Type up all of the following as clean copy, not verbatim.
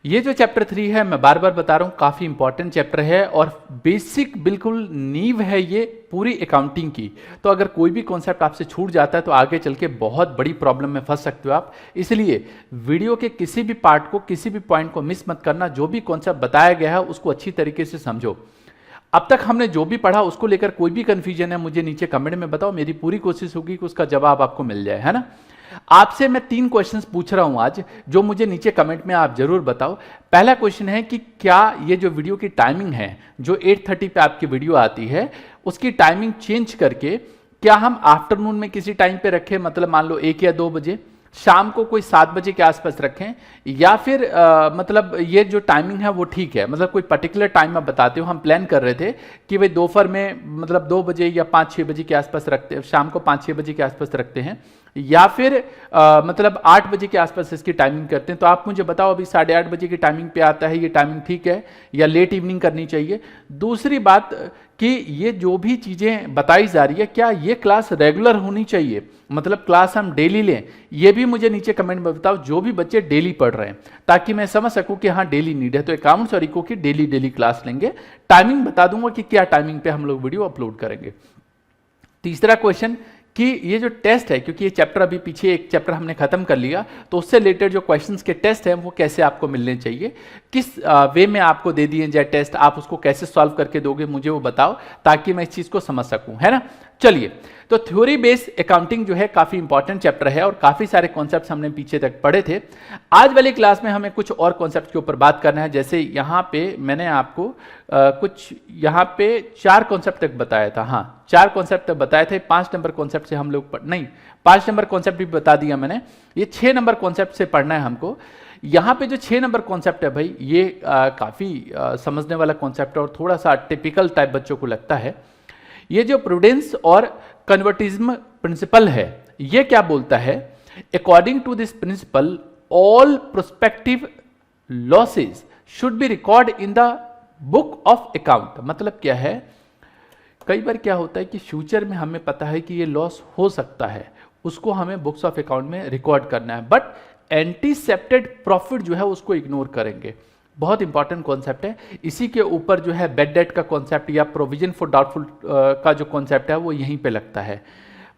ये जो चैप्टर 3 है, मैं बार बार बता रहा हूं, काफी इंपॉर्टेंट चैप्टर है और बेसिक बिल्कुल नींव है ये पूरी अकाउंटिंग की। तो अगर कोई भी कॉन्सेप्ट आपसे छूट जाता है तो आगे चल के बहुत बड़ी प्रॉब्लम में फंस सकते हो आप। इसलिए वीडियो के किसी भी पार्ट को, किसी भी पॉइंट को मिस मत करना। जो भी कॉन्सेप्ट बताया गया है उसको अच्छी तरीके से समझो। अब तक हमने जो भी पढ़ा उसको लेकर कोई भी कंफ्यूजन है मुझे नीचे कमेंट में बताओ, मेरी पूरी कोशिश होगी कि उसका जवाब आपको मिल जाए, है ना। आपसे मैं 3 क्वेश्चंस पूछ रहा हूं आज, जो मुझे नीचे कमेंट में आप जरूर बताओ। पहला क्वेश्चन है कि क्या ये जो वीडियो की टाइमिंग है, जो 8:30 पे आपकी वीडियो आती है, उसकी टाइमिंग चेंज करके क्या हम आफ्टरनून में किसी टाइम पे रखें, मतलब मान लो 1 या 2 बजे, शाम को कोई 7 बजे के आसपास रखें, या फिर मतलब ये जो टाइमिंग है वो ठीक है, मतलब कोई पर्टिकुलर टाइम आप बताते हो। हम प्लान कर रहे थे कि भाई दोपहर में मतलब 2 बजे या 5-6 बजे के आसपास रखते हैं, शाम को 5-6 बजे के आसपास रखते हैं, या फिर मतलब 8 बजे के आसपास इसकी टाइमिंग करते हैं। तो आप मुझे बताओ, अभी 8:30 बजे की टाइमिंग पे आता है, ये टाइमिंग ठीक है या लेट इवनिंग करनी चाहिए। दूसरी बात कि ये जो भी चीजें बताई जा रही है, क्या ये क्लास रेगुलर होनी चाहिए, मतलब क्लास हम डेली लें, ये भी मुझे नीचे कमेंट में बताओ, जो भी बच्चे डेली पढ़ रहे हैं, ताकि मैं समझ सकूं कि हाँ डेली नीड है। तो अकाउंट्स और इको की डेली क्लास लेंगे। टाइमिंग बता दूंगा कि क्या टाइमिंग पे हम लोग वीडियो अपलोड करेंगे। तीसरा क्वेश्चन कि ये जो टेस्ट है, क्योंकि ये चैप्टर अभी पीछे एक चैप्टर हमने खत्म कर लिया, तो उससे रिलेटेड जो क्वेश्चंस के टेस्ट हैं वो कैसे आपको मिलने चाहिए, किस वे में आपको दे दिए जाए टेस्ट, आप उसको कैसे सॉल्व करके दोगे मुझे वो बताओ, ताकि मैं इस चीज को समझ सकूं, है ना। चलिए, तो थ्योरी बेस्ड अकाउंटिंग जो है काफी इंपॉर्टेंट चैप्टर है और काफी सारे कॉन्सेप्ट्स हमने पीछे तक पढ़े थे। आज वाली क्लास में हमें कुछ और कॉन्सेप्ट के ऊपर बात करना है। जैसे यहाँ पे मैंने आपको कुछ यहाँ पे 4 कॉन्सेप्ट तक बताया था, हाँ 4 कॉन्सेप्ट तक बताए थे। 5 नंबर कॉन्सेप्ट से हम लोग नहीं, 5 नंबर कॉन्सेप्ट भी बता दिया मैंने, ये 6 नंबर कॉन्सेप्ट से पढ़ना है हमको। यहाँ पे जो 6 नंबर कॉन्सेप्ट है भाई, ये काफी समझने वाला कॉन्सेप्ट है और थोड़ा सा टिपिकल टाइप बच्चों को लगता है। ये जो प्रूडेंस और कन्वर्टिज्म प्रिंसिपल है, ये क्या बोलता है, according to this principle all prospective losses should be record in the book of account. मतलब क्या है, कई बार क्या होता है कि फ्यूचर में हमें पता है कि ये लॉस हो सकता है, उसको हमें बुक्स ऑफ अकाउंट में रिकॉर्ड करना है, बट एंटीसेप्टेड प्रॉफिट जो है उसको इग्नोर करेंगे। बहुत इंपॉर्टेंट कॉन्सेप्ट है। इसी के ऊपर जो है बेड डेट का कॉन्सेप्ट या प्रोविजन फॉर डाउटफुल का जो कॉन्सेप्ट है वो यहीं पे लगता है।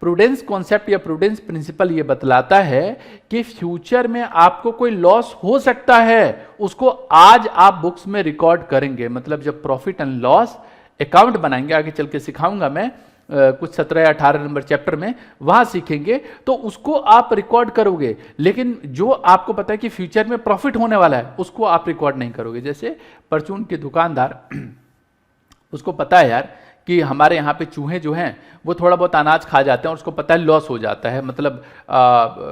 प्रूडेंस कॉन्सेप्ट या प्रूडेंस प्रिंसिपल ये बतलाता है कि फ्यूचर में आपको कोई लॉस हो सकता है, उसको आज आप बुक्स में रिकॉर्ड करेंगे। मतलब जब प्रॉफिट एंड लॉस अकाउंट बनाएंगे, आगे चल के सिखाऊंगा मैं कुछ 17 या 18 नंबर चैप्टर में, वहां सीखेंगे, तो उसको आप रिकॉर्ड करोगे। लेकिन जो आपको पता है कि फ्यूचर में प्रॉफिट होने वाला है, उसको आप रिकॉर्ड नहीं करोगे। जैसे परचून के दुकानदार, उसको पता है यार कि हमारे यहाँ पे चूहे जो हैं वो थोड़ा बहुत अनाज खा जाते हैं और उसको पता है लॉस हो जाता है, मतलब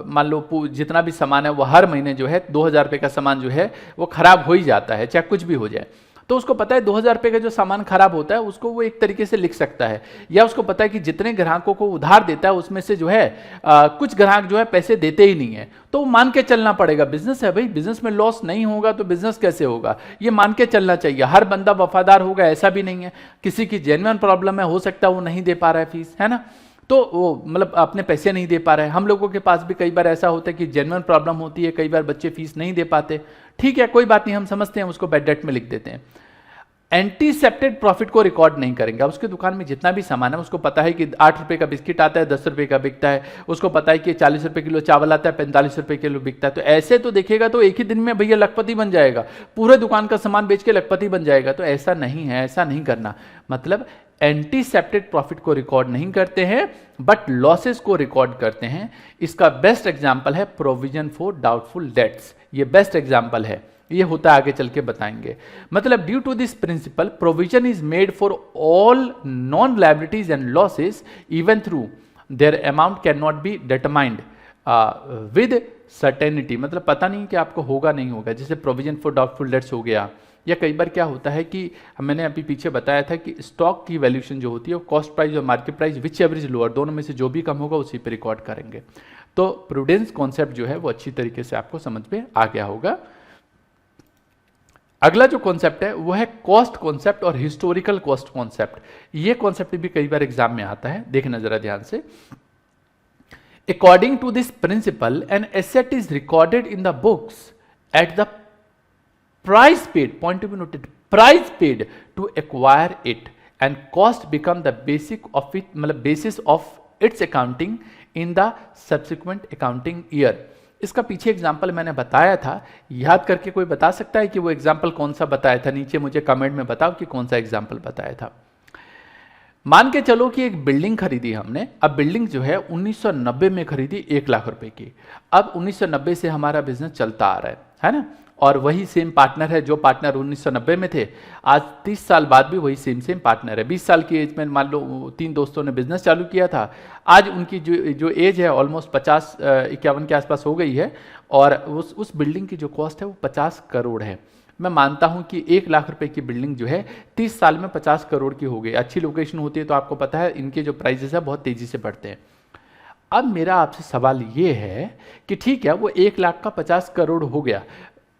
मान लो जितना भी सामान है वो हर महीने जो है 2000 रुपये का सामान जो है वो खराब हो ही जाता है, चाहे कुछ भी हो जाए। तो उसको पता है 2000 रुपये का जो सामान खराब होता है उसको वो एक तरीके से लिख सकता है, या उसको पता है कि जितने ग्राहकों को उधार देता है उसमें से जो है कुछ ग्राहक जो है पैसे देते ही नहीं है, तो वो मान के चलना पड़ेगा। बिजनेस है भाई, बिजनेस में लॉस नहीं होगा तो बिजनेस कैसे होगा, ये मान के चलना चाहिए। हर बंदा वफादार होगा ऐसा भी नहीं है, किसी की जेन्युइन प्रॉब्लम है, हो सकता है वो नहीं दे पा रहा है फीस, है ना, तो वो मतलब अपने पैसे नहीं दे पा रहे हैं। हम लोगों के पास भी कई बार ऐसा होता है कि जेन्युइन प्रॉब्लम होती है, कई बार बच्चे फीस नहीं दे पाते, ठीक है कोई बात नहीं, हम समझते हैं, उसको बैड डेट में लिख देते हैं। एंटीसेप्टेड प्रॉफिट को रिकॉर्ड नहीं करेंगे। अब उसकी दुकान में जितना भी सामान है उसको पता है कि 8 रुपए का बिस्किट आता है, 10 रुपए का बिकता है, उसको पता है कि 40 रुपए किलो चावल आता है, 45 रुपए किलो बिकता है। तो ऐसे तो देखेगा तो एक ही दिन में भैया लखपति बन जाएगा, पूरे दुकान का सामान बेच के लखपति बन जाएगा। तो ऐसा नहीं है, ऐसा नहीं करना। मतलब एंटीसेप्टेड प्रॉफिट को रिकॉर्ड नहीं करते हैं, बट लॉसेस को रिकॉर्ड करते हैं। इसका बेस्ट एग्जाम्पल है प्रोविजन फॉर डाउटफुल डेट्स, ये बेस्ट एग्जाम्पल है, ये होता है आगे चल के बताएंगे। मतलब due to this principle provision is made for all non liabilities and losses even through their amount can not be determined with certainty. मतलब पता नहीं कि आपको होगा नहीं होगा, जैसे प्रोविजन फॉर डाउटफुल डेट्स हो गया, या कई बार क्या होता है कि मैंने अभी पीछे बताया था कि स्टॉक की वैल्यूएशन जो होती है वो कॉस्ट प्राइस और market price which average lower, दोनों में से जो भी कम होगा उसी पे रिकॉर्ड करेंगे। तो प्रूडेंस कॉन्सेप्ट जो है वो अच्छी तरीके से आपको समझ में आ गया होगा। अगला जो कॉन्सेप्ट है वो है कॉस्ट कॉन्सेप्ट और हिस्टोरिकल कॉस्ट कॉन्सेप्ट। ये कॉन्सेप्ट भी कई बार एग्जाम में आता है, देखना जरा ध्यान से। According to this principle an asset is recorded in the books at the price paid, point to be noted, price paid to acquire it and cost become the basic of it, मतलब basis of its accounting in the subsequent accounting year. इसका पीछे example मैंने बताया था, याद करके कोई बता सकता है कि वो एग्जाम्पल कौन सा बताया था? नीचे मुझे कमेंट में बताओ कि कौन सा एग्जाम्पल बताया था। मान के चलो कि एक बिल्डिंग खरीदी हमने। अब बिल्डिंग जो है 1990 में खरीदी 1 लाख रुपए की। अब 1990 से हमारा बिजनेस चलता आ रहा है ना, और वही सेम पार्टनर है जो पार्टनर 1990 में थे, आज 30 साल बाद भी वही सेम पार्टनर है। 20 साल की एज में मान लो 3 दोस्तों ने बिजनेस चालू किया था, आज उनकी जो एज है ऑलमोस्ट 50-51 के आसपास हो गई है, और उस बिल्डिंग की जो कॉस्ट है वो 50 करोड़ है। मैं मानता हूं कि 1 लाख रुपए की बिल्डिंग जो है 30 साल में 50 करोड़ की हो गई। अच्छी लोकेशन होती है तो आपको पता है इनके जो प्राइसेस है बहुत तेजी से बढ़ते हैं। अब मेरा आपसे सवाल ये है कि ठीक है, वो 1 लाख का 50 करोड़ हो गया,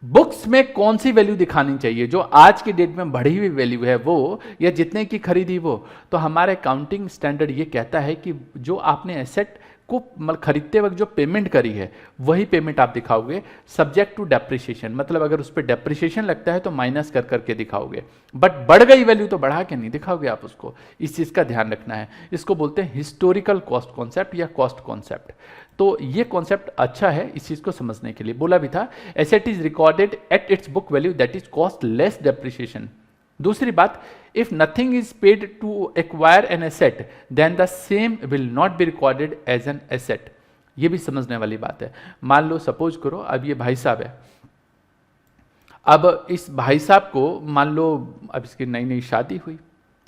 बुक्स में कौन सी वैल्यू दिखानी चाहिए? जो आज की डेट में बढ़ी हुई वैल्यू है वो, या जितने की खरीदी वो? तो हमारा अकाउंटिंग स्टैंडर्ड ये कहता है कि जो आपने एसेट को खरीदते वक्त जो पेमेंट करी है वही पेमेंट आप दिखाओगे, सब्जेक्ट टू डेप्रिसिएशन। मतलब अगर उस पर डेप्रिसिएशन लगता है तो माइनस कर करके दिखाओगे, बट बढ़ गई वैल्यू तो बढ़ा के नहीं दिखाओगे आप उसको। इस चीज का ध्यान रखना है। इसको बोलते हैं हिस्टोरिकल कॉस्ट कॉन्सेप्ट या कॉस्ट कॉन्सेप्ट। तो ये कॉन्सेप्ट अच्छा है इस चीज को समझने के लिए। बोला भी था asset is recorded at its book value that is cost less depreciation. दूसरी बात, if nothing is paid to acquire an asset then the same will not be recorded as an asset. ये भी समझने वाली बात है। मान लो सपोज करो अब ये भाई साहब है, अब इस भाई साहब को मान लो अब इसकी नई नई शादी हुई।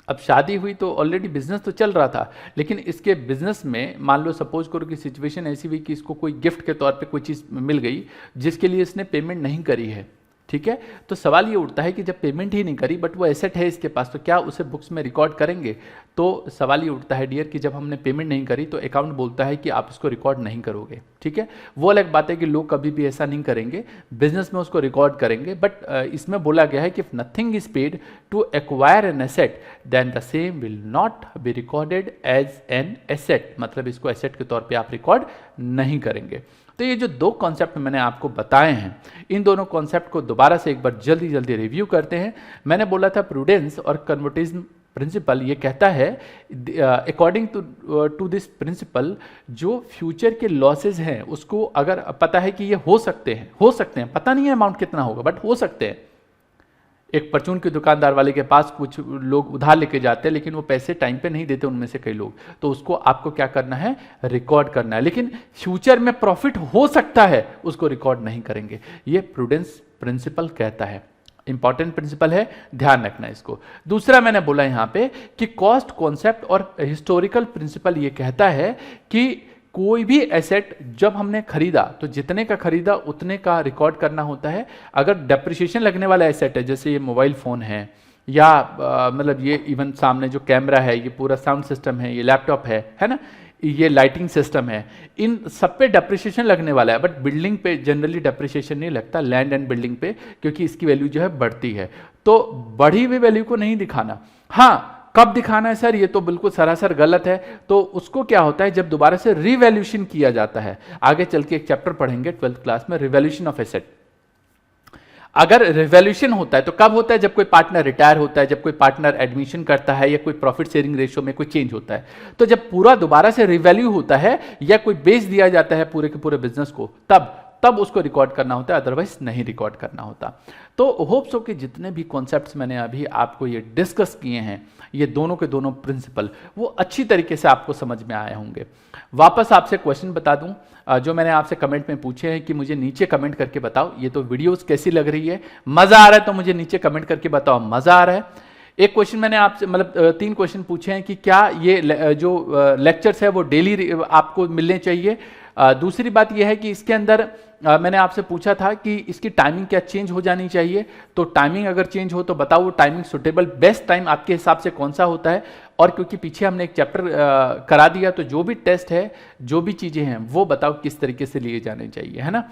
अब शादी हुई तो ऑलरेडी बिजनेस तो चल रहा था, लेकिन इसके बिजनेस में मान लो सपोज करो कि सिचुएशन ऐसी हुई कि इसको कोई गिफ्ट के तौर पे कोई चीज़ मिल गई जिसके लिए इसने पेमेंट नहीं करी है। ठीक है, तो सवाल ये उठता है कि जब पेमेंट ही नहीं करी बट वो एसेट है इसके पास, तो क्या उसे बुक्स में रिकॉर्ड करेंगे? तो सवाल ये उठता है डियर कि जब हमने पेमेंट नहीं करी तो अकाउंट बोलता है कि आप इसको रिकॉर्ड नहीं करोगे। ठीक है, वो अलग बात है कि लोग कभी भी ऐसा नहीं करेंगे, बिजनेस में उसको रिकॉर्ड करेंगे। बट इसमें बोला गया है कि if nothing is paid to acquire an asset then the same will not be recorded as an asset. मतलब इसको एसेट के तौर पर आप रिकॉर्ड नहीं करेंगे। तो ये जो दो कॉन्सेप्ट मैंने आपको बताए हैं, इन दोनों कॉन्सेप्ट को दोबारा से एक बार जल्दी जल्दी रिव्यू करते हैं। मैंने बोला था प्रूडेंस और कन्वर्टिज्म प्रिंसिपल ये कहता है अकॉर्डिंग टू दिस प्रिंसिपल जो फ्यूचर के लॉसेज हैं उसको अगर पता है कि ये हो सकते हैं, पता नहीं है अमाउंट कितना होगा बट हो सकते हैं। एक परचून के दुकानदार वाले के पास कुछ लोग उधार लेके जाते हैं लेकिन वो पैसे टाइम पे नहीं देते उनमें से कई लोग, तो उसको आपको क्या करना है? रिकॉर्ड करना है। लेकिन फ्यूचर में प्रॉफिट हो सकता है उसको रिकॉर्ड नहीं करेंगे। ये प्रूडेंस प्रिंसिपल कहता है, इंपॉर्टेंट प्रिंसिपल है, ध्यान रखना इसको। दूसरा मैंने बोला यहां पे कि कॉस्ट कॉन्सेप्ट और हिस्टोरिकल प्रिंसिपल ये कहता है कि कोई भी एसेट जब हमने खरीदा तो जितने का खरीदा उतने का रिकॉर्ड करना होता है। अगर डेप्रिसिएशन लगने वाला एसेट है, जैसे ये मोबाइल फ़ोन है या मतलब ये इवन सामने जो कैमरा है, ये पूरा साउंड सिस्टम है, ये लैपटॉप है ना, ये लाइटिंग सिस्टम है, इन सब पे डेप्रिसिएशन लगने वाला है। बट बिल्डिंग पे जनरली डेप्रिसिएशन नहीं लगता, लैंड एंड बिल्डिंग पे, क्योंकि इसकी वैल्यू जो है बढ़ती है। तो बढ़ी हुई वैल्यू को नहीं दिखाना। हाँ, कब दिखाना है सर? ये तो बिल्कुल सरासर गलत है। तो उसको क्या होता है जब दोबारा से रिवैल्यूएशन किया जाता है। आगे चल के एक चैप्टर पढ़ेंगे 12th क्लास में, रिवैल्यूएशन ऑफ एसेट। अगर रिवैल्यूएशन होता है तो कब होता है? जब कोई पार्टनर रिटायर होता है, जब कोई पार्टनर एडमिशन करता है या कोई प्रॉफिट शेयरिंग रेशियो में कोई चेंज होता है। तो जब पूरा दोबारा से रिवैल्यू होता है या कोई बेच दिया जाता है पूरे के पूरे बिजनेस को, तब उसको रिकॉर्ड करना होता है, अदरवाइज नहीं रिकॉर्ड करना होता। तो होप्स हो कि जितने भी कॉन्सेप्ट्स मैंने अभी आपको ये डिस्कस किए हैं, ये दोनों के दोनों प्रिंसिपल, वो अच्छी तरीके से आपको समझ में आए होंगे। वापस आपसे क्वेश्चन बता दूं जो मैंने आपसे कमेंट में पूछे हैं कि मुझे नीचे कमेंट करके बताओ ये तो वीडियोस कैसी लग रही है, मजा आ रहा है तो मुझे नीचे कमेंट करके बताओ मजा आ रहा है। एक क्वेश्चन मैंने आपसे मतलब 3 क्वेश्चन पूछे हैं कि क्या ये जो लेक्चर्स है वो डेली आपको मिलने चाहिए। दूसरी बात यह है कि इसके अंदर मैंने आपसे पूछा था कि इसकी टाइमिंग क्या चेंज हो जानी चाहिए। तो टाइमिंग अगर चेंज हो तो बताओ वो टाइमिंग सुटेबल बेस्ट टाइम आपके हिसाब से कौन सा होता है। और क्योंकि पीछे हमने एक चैप्टर करा दिया तो जो भी टेस्ट है, जो भी चीज़ें हैं वो बताओ किस तरीके से लिए जाने चाहिए, है ना।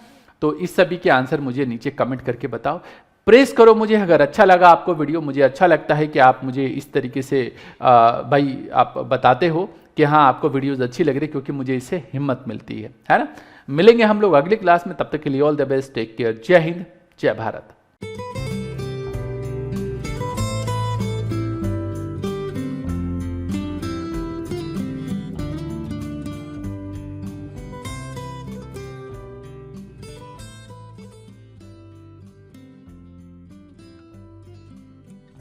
तो इस सभी के आंसर मुझे नीचे कमेंट करके बताओ। प्रेस करो मुझे अगर अच्छा लगा आपको वीडियो। मुझे अच्छा लगता है कि आप मुझे इस तरीके से भाई आप बताते हो कि हाँ आपको वीडियोस अच्छी लग रही, क्योंकि मुझे इससे हिम्मत मिलती है ना। मिलेंगे हम लोग अगली क्लास में, तब तक के लिए all the best, take care, जय हिंद, जय भारत।